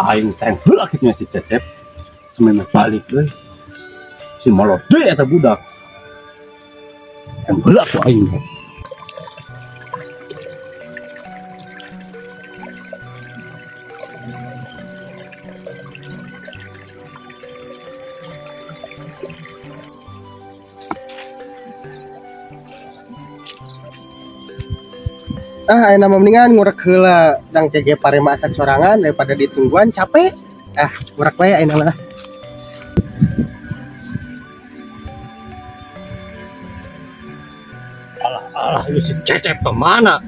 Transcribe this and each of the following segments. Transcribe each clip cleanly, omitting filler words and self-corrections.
Aing teh heula kitu si Cecep. Semen balik deui. Si molode eta budak. Yang heula ku aing. Enak mendingan ngurek heula dang cege pare masak sorangan daripada ditungguan capek. Ngurek bae enak mah. Alah, lu si Cecep kemana?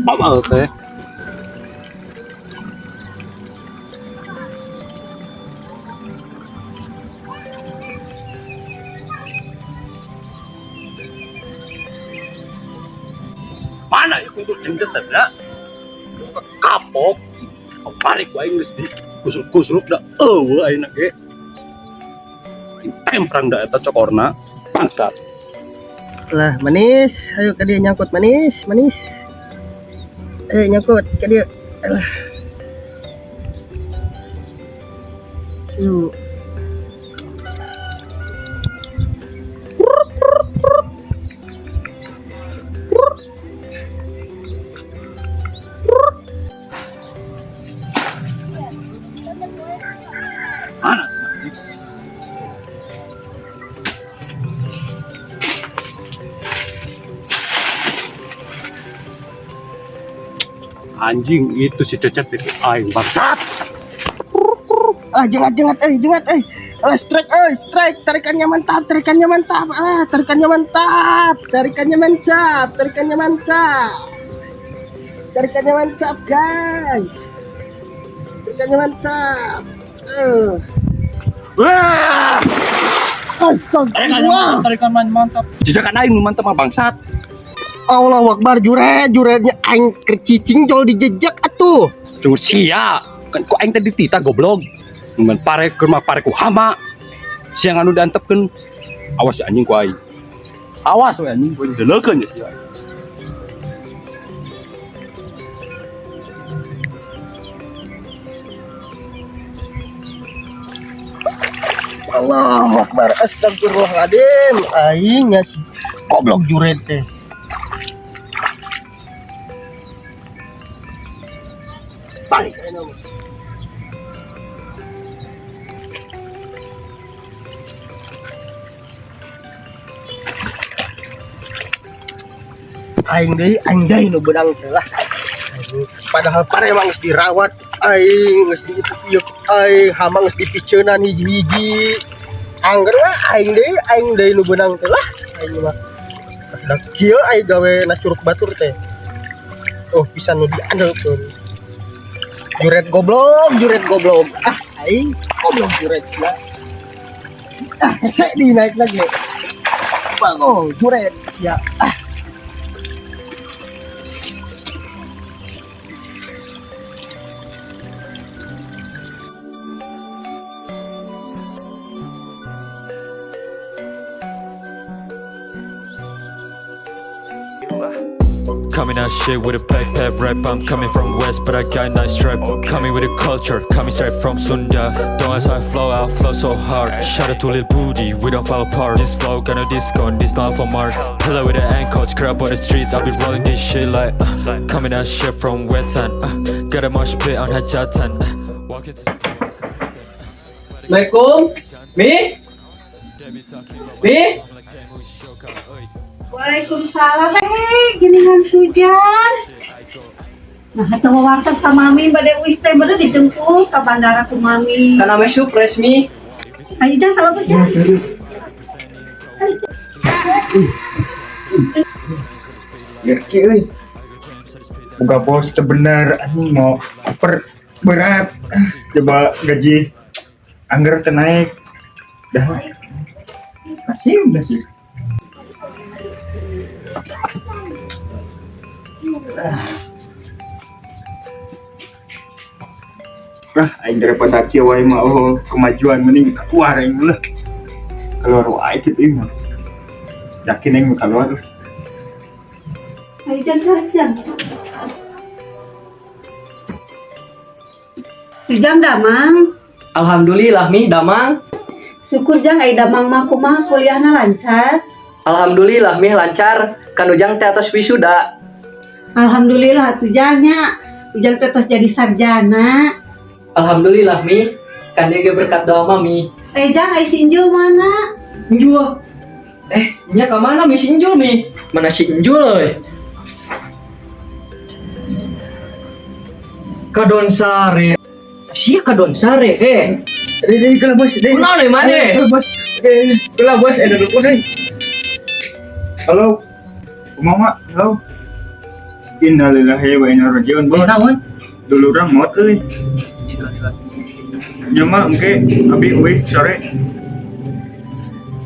Apa teh? Mana itu untuk jengjet ya? Kapok, balik wae geus di kusuk-kusuk da eueuh ayeuna ge. Temprang da eta cokorna bangsat. Lah manis, ayo ke dia nyangkut manis. Nyangkut ke dia. Alah. Yuk. Mana? Anjing itu si Cecep itu aing bangsat. Jengat. Strike. Tarikannya mantap. Guys. Tarikannya mantap. Wah! Astagfirullah. Tarikan mantap. Jijakan aing nu mantap mah bangsat. Allahu Akbar, juretnya aing kercicing jol dijejak atuh. Cuma sia, kan ku aing tadi tita goblok. Mun pare ke rumah pare ku hama. Siang anu diantepkeun. Awas ya anjing ku aing. Awas we anjing ku deleukeun ya sia. Allahu Akbar, astagfirullahaladzim. Aing ngasih goblok juret teh. Balik aja nama. Aing deui nu beunang teh lah. Padahal pare emang geus dirawat, aing geus diiuk, aing hama geus dipiceunan hiji-hiji. Angger we aing deui nu beunang teh lah. Aing mah da kieu aing gawe na curug batur teh. Pisan nu diandelkeun. Juret goblok. Aing goblok juret lah. Saya dinaik lagi. Bango, juret ya. Coming out shit with a backpack rap. I'm coming from west, but I got nice strap. Coming with a culture, coming straight from Sunda. Don't ask how I flow so hard. Shout out to Lil Booty, we don't fall apart. This flow gonna disco, this not for Mars. Pillow with the ankles, crap on the street. I be rolling this shit like coming out shit from Wetan. Got a mosh pit on Hajatan. Walking to Assalamualaikum, Mi? Waalaikumsalam. Ginian hujan. Nah, ketemu wartas ka Mami bade wis teh bener dijemput ke bandara ku Mami. Kana masuk resmi. Ayo jangan kalau begitu. Ya euy. Buka bos teh bener anjing mau berat. Coba gaji anggar teh naik. Dah. Masih. Aing daripada kieu wae mah kemajuan mending keluar aing lah. Keluar wae kitu mah. Yakin aing mah keluar. Ayo jangan. Sujang damang. Alhamdulillah Mi damang. Syukur jang ai damang mah kumaha kuliahna lancar. Alhamdulillah Mi lancar. Kan Ujang teh atas wisuda. Alhamdulillah atuh jangnya. Ujang teh tos jadi sarjana. Alhamdulillah Mi. Kan dia ge berkat doa Mami. Jang ai si Injul mana? Injul. Nya ka mana Mi si Injul Mi? Mana si Injul euy? Kadon sare. Sia kadon sare. Deh kalau bos, deh. Kunaon deui mane? Bos. Kalau bos ada dulu deh. Halo. Kumaha? Halo. Innalillahi wa inna ilaihi rajiun, bos. Naon? Dulu orang maut euy. Nya mah engke abi euy sore.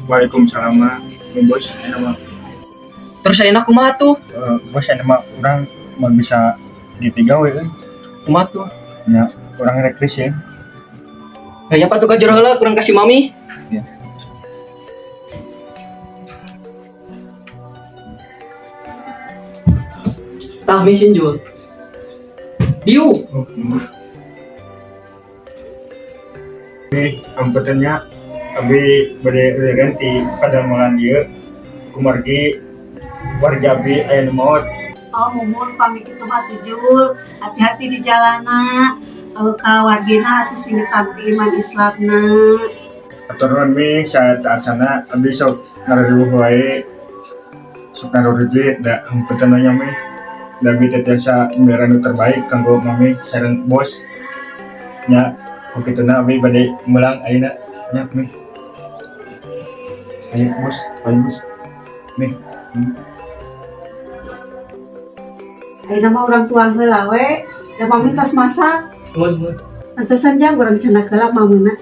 Waalaikumsalam, bos. Nama Terus enak kumaha tuh? bos nama orang mau bisa ditiga we euy. Kumaha tuh? Ya, orang rekris ya. Kayak apa tuh kajero heula kurang kasih Mami? Ya. Tah Mi si Injul. Diu. Ini ampetannya abi bade ganti pada malam dia kumargi warga abi aya nu maot. Oh mumun pamit kitu mah tujul. Hati-hati di jalana. Ka wargina atuh sing tampi iman Islamna. Aturan mi saat acara abi sok ngariweuh wae. Sok narurejit da ampetannya mi. Da abi teh tiasa emberan nu terbaik kanggo mami sareng bos. Nya ku kituna abi bade melang ayeuna nya mi. Ayo bos, ayo bos. Mi. Ayeuna mah urang tuang heula we. Da mami tos masak. Mun. Antosan jang urang cenah heula mamuna.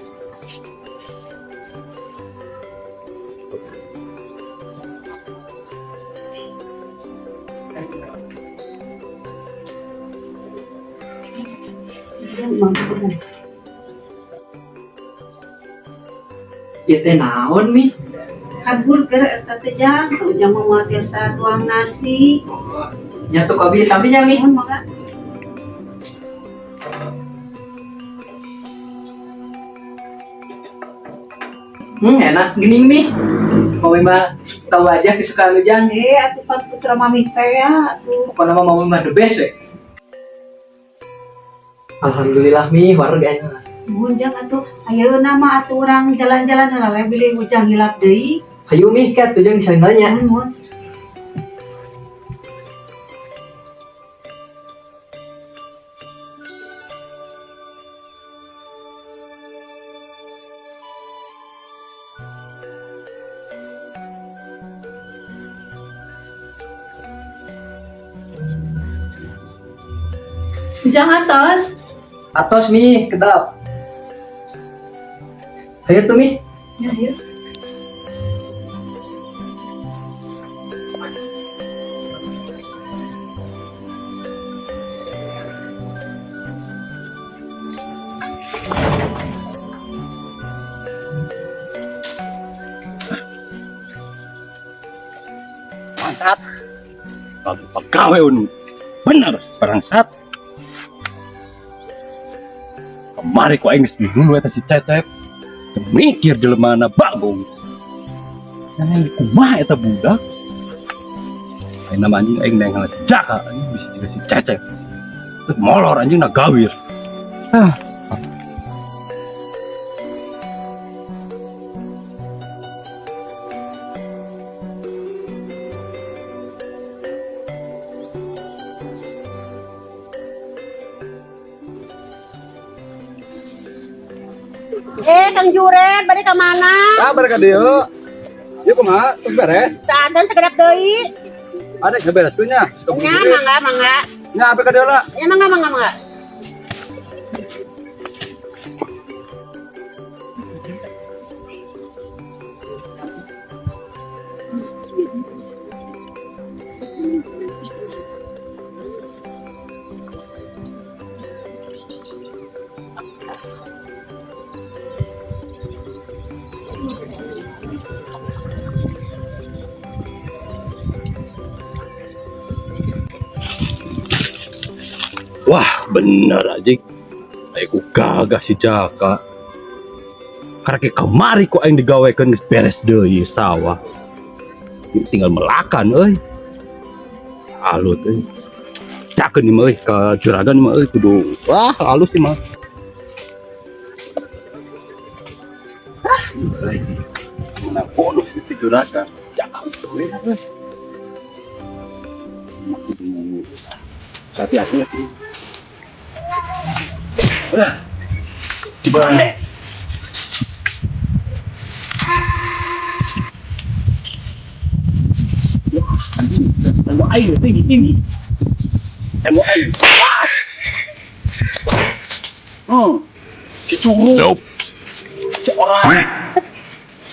Ieu teh naon Mi? Kan burger eta teh jang, ujang mau biasa tuang nasi. Jatuh ka abi tampinya Mi. Mohon mangga. Enak gini Mi. Mami mah tahu aja kesukaan Ujang. Atuh pan putra mami teh ya, atuh. Pokoknya mah Mami mah the best we. Alhamdulillah Mi warganya. Mohon jang atuh, ayeuna mah atuh urang jalan-jalan heula we beli ujang hilap deui. Hayu Mi kat Ujang bisa nanya. Mohon. Ujang atas. Atos Mi kedap. Hayu tuh Mi. Ya, ayo. Bangsat. Kalau pegawai bener bangsat. Kemarin ku aing geus dulu eta si Cecep. Mikir jelema na bagong. Nang kumaha eta budak? Aing nama anjing aing nengah jaka anjing bisa juga si Cecep. Terus molor anjing na gawir. Kang Juret, balik ke mana? Kabar ka dieu? Ieu kumaha? Teu beres? Keadaan sekedap deui. Ada beres tuh nya. Ya, mangga. Nya apa ka dieu lah? Ya, mangga. Wah, bener aja. Aku gagah si Jaka. Karena ke kamari ko aing digawekeun geus beres deui sawah. Tinggal melakan euy. Salut euy. Cakeun ieu mah euy ka juragan mah euy kudu. Wah, halus ieu mah. Nah, bonus itu juragan. Jangan euy. Hati-hati. Udah. Cibane. Tembok air tinggi. Tembok air. Kicuru. Nope. Seorang.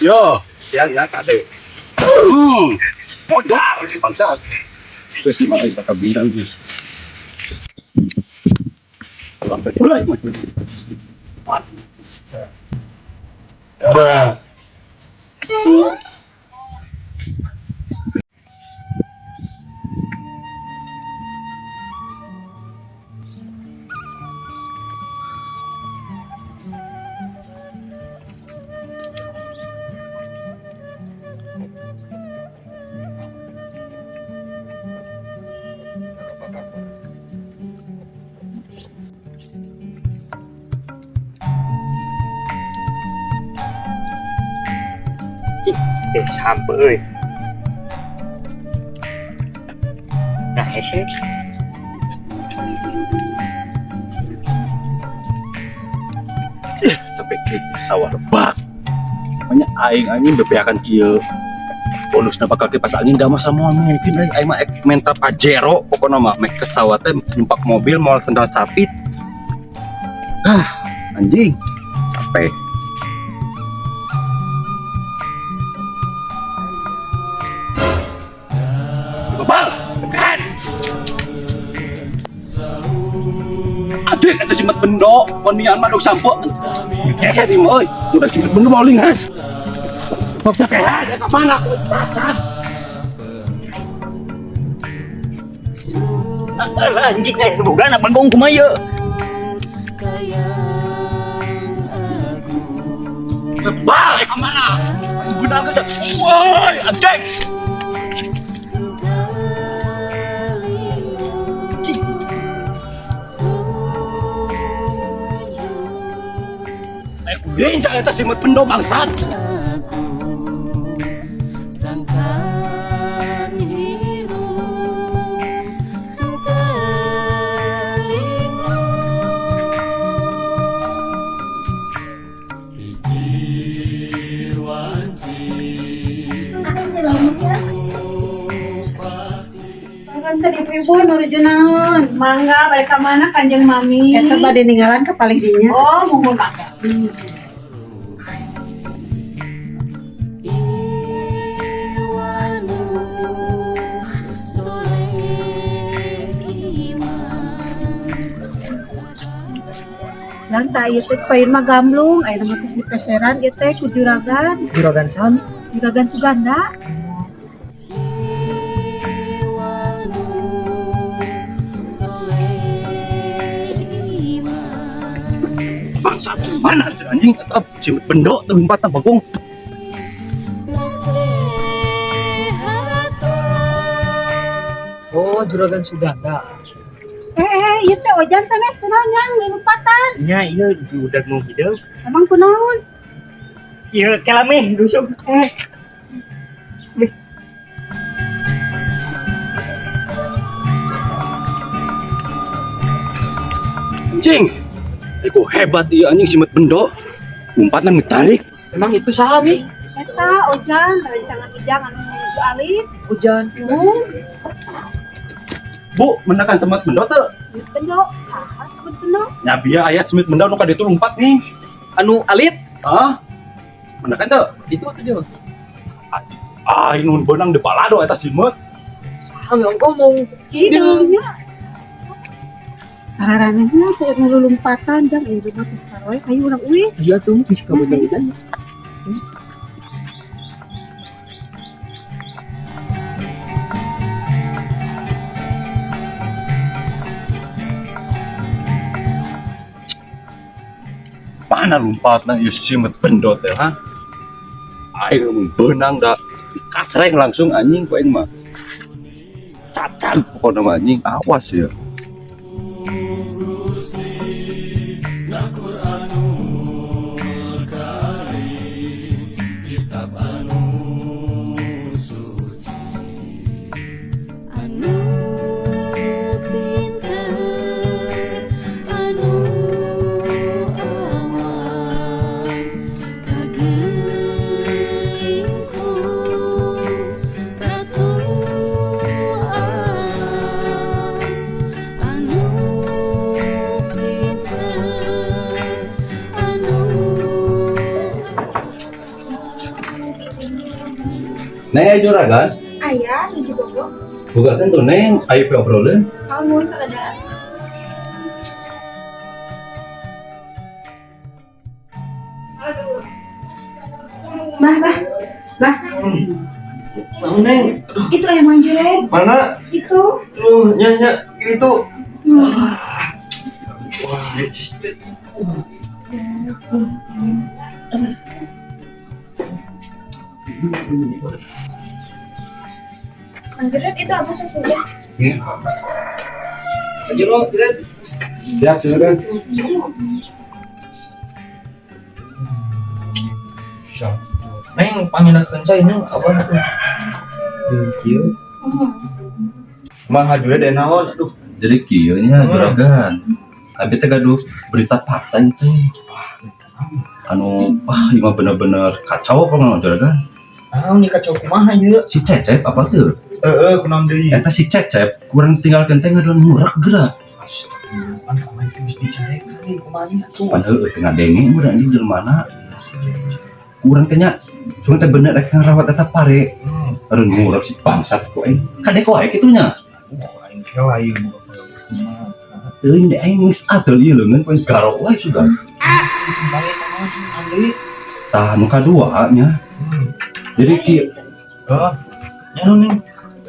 Yo, ya kade. Modal si bangsa. Terus si mana kita kabinang sih. Sampai mulai. Bah. Sampai. Nah, ini. Sampai ke sawah lebak. Banyak aing anjing bebeakan kieu. Bonusna bakal ke pas angin gak mah semua mungkin aing mah menta pajero pokona mah mek ke sawah teh numpak mobil moal sendal capit. Anjing. Capek. Bal, tekan. Adik ada simat bendo, ponian madok sampo. Kehe di moy, udah simat bendo mau lingas. Bab kehe, ada ke mana? Anjing eh bukan apa gong kumaya. Bal, ke mana? Guna ke. Woi, adik. Ginjak eta simat bendo bangsat. Ibu nuruju naon? Mangga balik ke mana Kanjeng Mami? Eta bade ninggalan ke paling dinya. Oh, mohon mangga. Lang ta ieu teh pain mah gamblung, aya mah geus dipeseran ieu teh ku juragan. Juragan Sam. Juragan Suganda. Bangsat mana si anjing tetap simat bendo tempat bagong. Oh, juragan Suganda. Ieu teh ojan sanes kunaon yang minupatan. Nya ieu udah mau hidup. Emang kunaon? Ieu kelame dusuk. Anjing. Eko hebat ieu anjing simat bendo. Umpatan ngetarik. Emang itu saha nih? Eta ojan, rancangan ujang anu menuju alit. Hujan. Bu, menekan simat bendo teu? Bendo, saha sebut bendo? Nya bieu aya simat bendo nu ka ditu lompat nih. Anu alit? Hah? Menekan teu? Itu aja. Nun benang di balado eta simat. Saha yang ngomong? Hidungnya. Araranehna saya ngelulumpatan jang ieu mah geus karoe kayu urang uih. Iya tuh, bisa kebetulan. mana lompatna ya simet bendot teh ha. Aing benang dah kasreng langsung anjing ku aing mah. Cacang pokoknya mah anjing awas ya. Neng ayo juragan, Ayah, hiji bogo. buka kan tuh neng, ayo pe obrolan. Kamu sekadar. Bah. Tahu neng, Itu ayam manjuret. mana? Itu. Nyanyi itu. Manjuret itu apa sih sudah? Aja lo, lihat. Siap juragan. Neng, panggilan saya ini apa tuh? Kieu. Mah hadir deh naon, aduh. Jadi kieu nya juragan. Abi teh gaduh berita fakta itu. Anu, wah ini mah bener-bener kacau pokoknya juragan. Ah, ini kacau kumaha ieu? Si Cecep apa tuh? Kunaon deui? Eta si Cecep kurang tinggalkeun teh ngaduan murah gerak. Pan kemarin itu bisa dicarekan nih kumaha tuh. Pan heueuh teh ngadenge meureun anjing jelmana. Kurang teh nya cuma teh bener rek ngarawat eta pare. Aduh murah si bangsat ku aing. Kadek wae kitu nya. Aing kira lain. Teuing deh aing geus adel ieu leungeun poe garok wae sudah. Balik sama Andi. Tah nu kadua nya. Jadi kieu Nyanon nih.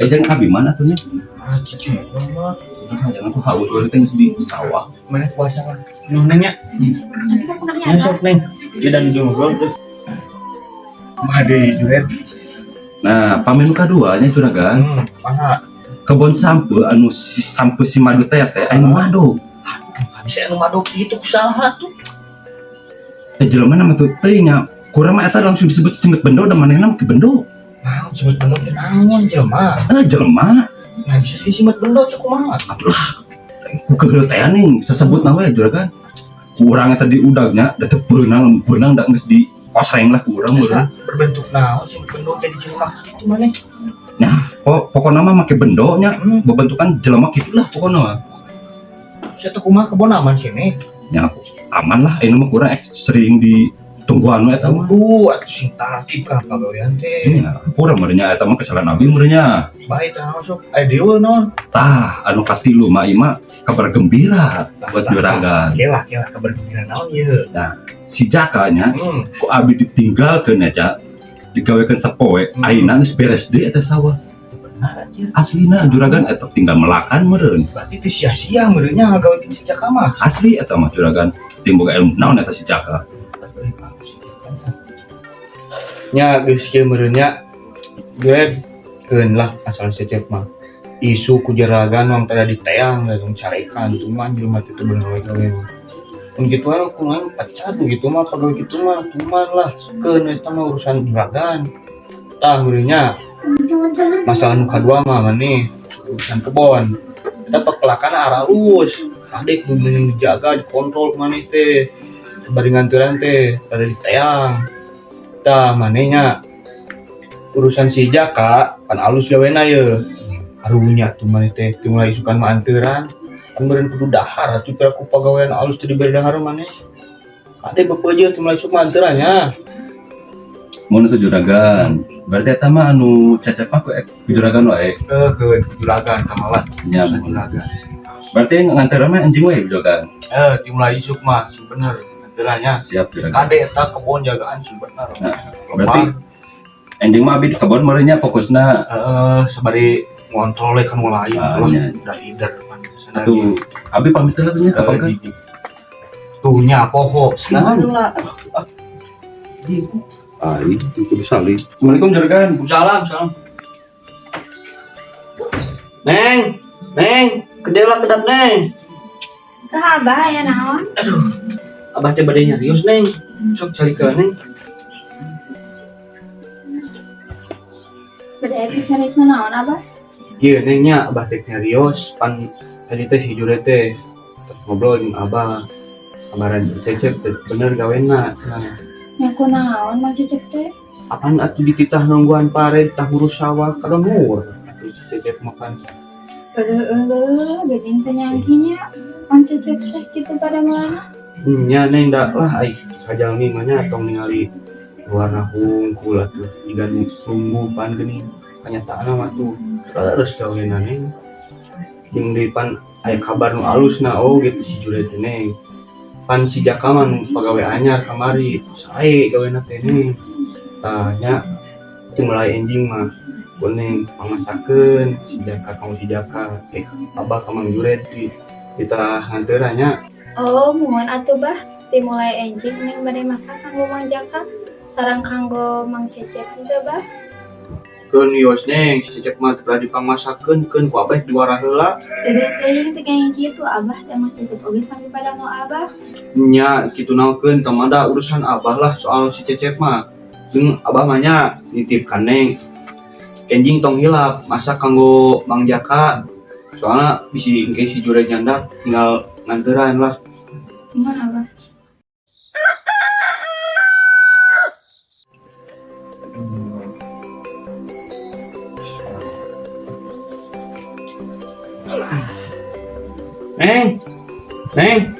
jangan abi mana atuh nya. Cici mah. Jangan tuh haus wae teh geus di sawah. Mana puasa kan? Nengnya. Nya sok neng. Dia dan jonggol tuh. Made duet. Nah, pamenu kadua nya juragan. Mana? Kebon sampe anu si sampe si madu teh anu madu. Bisa anu madu kitu kusaha tuh. Teh jelema nama tuh teuing nya. Kurang mah eta langsung disebut simet bendo da manehna ke bendo. Nah, simet bendo teh naon jelema? Jelema. Nah, bisa disimet bendo teh kumaha? Ku keheul teh ning sesebutna we juragan. Kurang eta di udagnya da teu beunang da geus di kosreng lah kurang meureun. Berbentuk naon simet bendo teh di jelema kitu maneh. Pokoknya mah make bendo nya bebentukan jelema kitu lah pokoknya mah. Saya teh kumaha kebon aman kene. Nya aman lah ini mah kurang sering ditungguan we eta mah. Atuh sing tartib kan pagawean teh. Nya kurang meureun nya eta mah kesalahan abi meureun nya. Bae teh naon sok. Dewe naon? Tah anu katilu mah ieu mah kabar gembira buat juragan. Kelah kabar gembira naon ieu. Si Jaka nya ku abi ditinggalkeun aja digawekeun sapoe ayeuna geus beres deui eta sawah. Benar aja. Aslina juragan eta tinggal melakan meureun. Berarti teh sia-sia meureun nya ngagawekeun si Jaka mah. Asli eta mah juragan timboga ilmu naon eta si Jaka. Nya geus kieu meureun nya gue keun lah asal Cecep mah. Isu ku juragan mah tara diteang langsung carekan cuman jelema teh teu bener gawe. Mun kitu mah kumaha pacadu gitu mah pagawe kitu mah cuman lah keun eta mah urusan juragan. Tah meureun nya masalah nu kadua mah maneh urusan kebon. Eta pekelakan aralus. Ade kudu dijaga, dikontrol maneh teh. Baringan teh pada diteang. Tah manehnya urusan si Jaka pan alus gawena ye. Karunya tuh maneh teh teu mulai isukan mah anteuran. Kan beureun kudu dahar atuh pira ku pagawean alus teu dibere dahar maneh. Ade bepeujeut teu mulai isuk mah anteuran nya. Mun ke juragan. Berarti eta mah anu Cecep mah ku juragan wae. Ke juragan kamawan. Nya juragan. Berarti nganteurna mah anjing wae juragan. Teu mulai isuk mah sing bener anteuran nya. Siap juragan. Kade eta kebon jagaan sing bener. Berarti anjing mah abi di kebon meureun nya fokusna sabari ngontrol kan mulai iya. udah leader kan atuh abi pamit heula nya kapan kan? Atuhnya poho. Sekarang lah. Ai, itu bisa li. Assalamualaikum juragan. Salam. Neng, kedela kedap neng. Kah abah ya naon? Abah teh bade nyarios neng. Sok calikeun neng. Berarti cari naon abah? Ieu nengnya abah teh nyarios pan tadi teh si Jure teh ngobrol jeung abah. Kamaran Cecep teh bener gawena. Ngaku naon Mang Cecep teh? Apaan atuh dititah nungguan pare ditah ngurus sawah kadang nur. Atuh si Cecep makan. Geuning teh nyangkinya Mang Cecep teh kitu pada mana? Nya neng da lah ai kajalmi mah nya tong ningali warna hungkul atuh digan nunggu pan geuning kanyataan mah tuh terus gawena neng jeung di pan aya kabar nu alusna gitu si Jure teh neng pan si Jaka mah nu pagawe anyar kamari sae gawena teh neng tanya teu mulai enjing mah kuneng pamasakeun si Jaka abah ka Mang Jure kita nganteuranya. Oh, muhun atuh bah. Dimulai enjing ning bade masak kanggo Mang Jaka sareng kanggo Mang Cecep teh bah. Keun wios neng si Cecep mah teu dipamasakeun keun ku abah juara heula. Deudeuh teuing teh kayak kitu abah dan Mang Cecep oge sampai pada mau abah. Nya kitu naokeun tamada urusan abah lah soal si Cecep mah. Jeung abah mah nya nitipkan neng. Enjing tong hilap masak kanggo Mang Jaka. Soalnya bisi engke si Jure nyandak tinggal nganteuran lah. Muhun abah. Neng,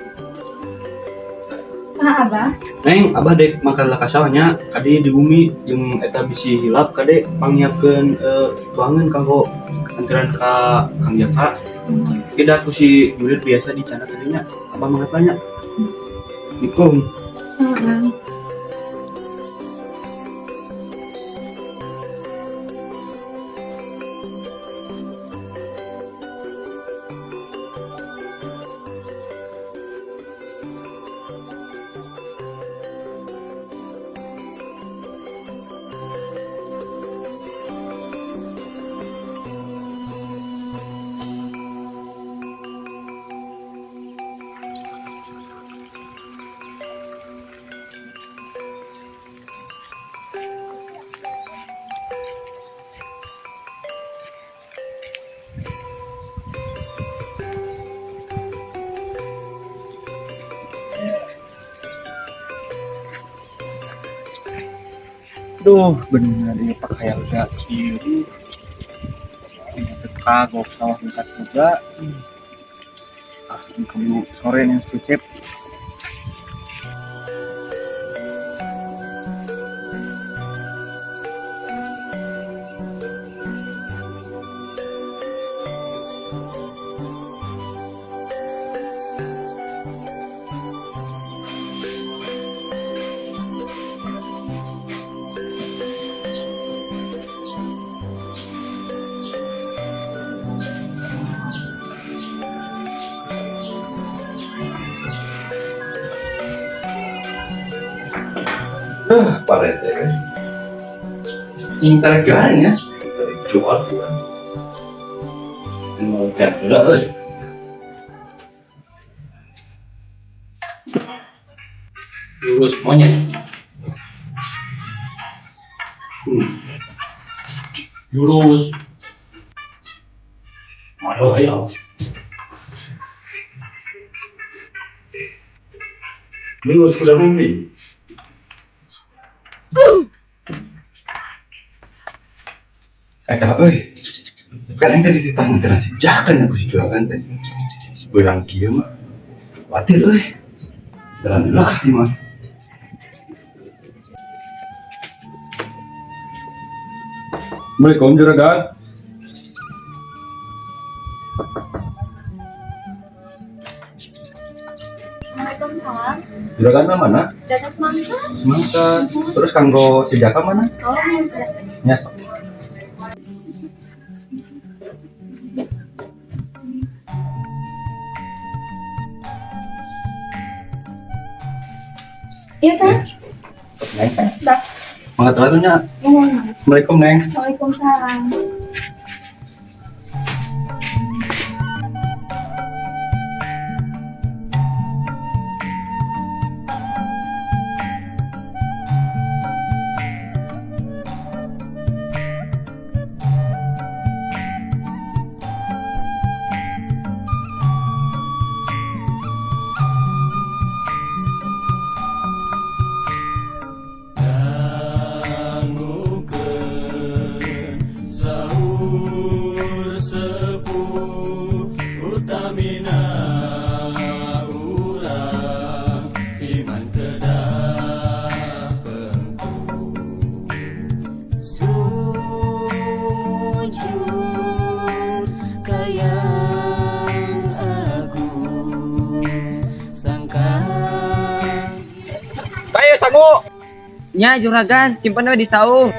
Abah. Neng, abah dek makan lah kasawanya kadi di bumi jeung eta bisi hilap kade pangiapkeun ruangan kanggo anteran ka Kang Jaka. Tidak ku si Jure biasa di sana tadinya. Abah mangga tanya. Assalamualaikum. Salam. Duh, bener ini pakai harga kiri. Kagok sawah dekat juga. Kamu sore nih Cecep. Parete. Intergarnya jual bukan. Mau kayak enggak lurus monyet. Lurus. Malu ayo. Lurus sudah rumpi. Euy. Kan tadi ditanggung terang sejakan aku si juragan teh. Seberang kieu mah. Khawatir euy. Jalan lah mah. Assalamualaikum juragan. Waalaikumsalam. Juragan mana? Data semangka. Semangka. Terus kanggo si Jaka mana? Oh, Ya, sok. Iya kan? Neng, Dah. mengaturnya. Ngomong. Assalamualaikum Neng. Waalaikumsalam. Bae sangu. Nya juragan, simpen we di saung.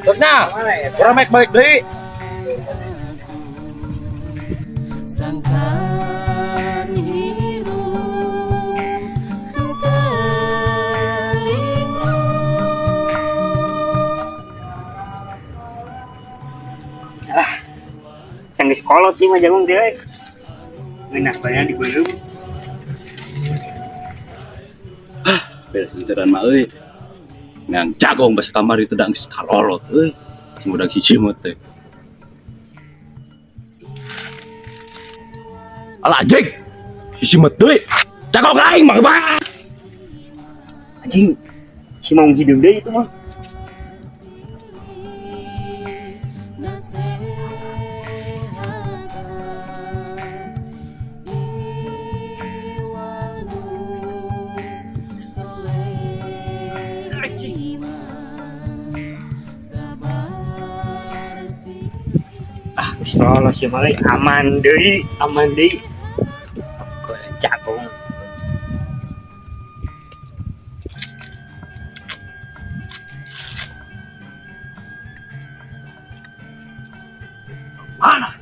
Ternya, kurang baik deui. Sanggis kolot nih mah jagung teh. Ngeunah bae di beuleuh. Beres gitaran mah euy. Ngang jagong bas kamar itu dang kalolot euy. Sumudang hiji mah teh. Alah anjing. Hiji mah deui. Jagong aing mah ba. Anjing. Si mau hidup deui itu mah. Insyaallah si Malay aman deui. Jagung. Mana?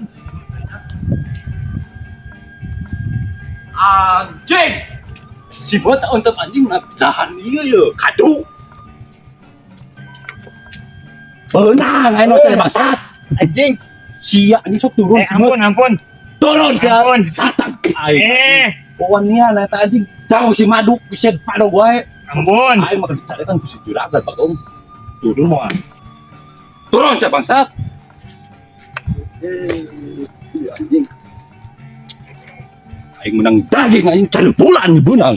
Anjing. Si bota untuk anjing mah jahan ieu ye, kadu. Beunang anu teh bangsat. Anjing. Sia anjing sok turun. Ampun. Turun si Ampun. tatang. Pokoknya eta anjing jauh si maduk bisa pado wae. Ampun. Aing mah dicarekan ku si juragan bagong. Turun moal. Turun si bangsat. Anjing. Aing menang daging anjing 3 bulan benang.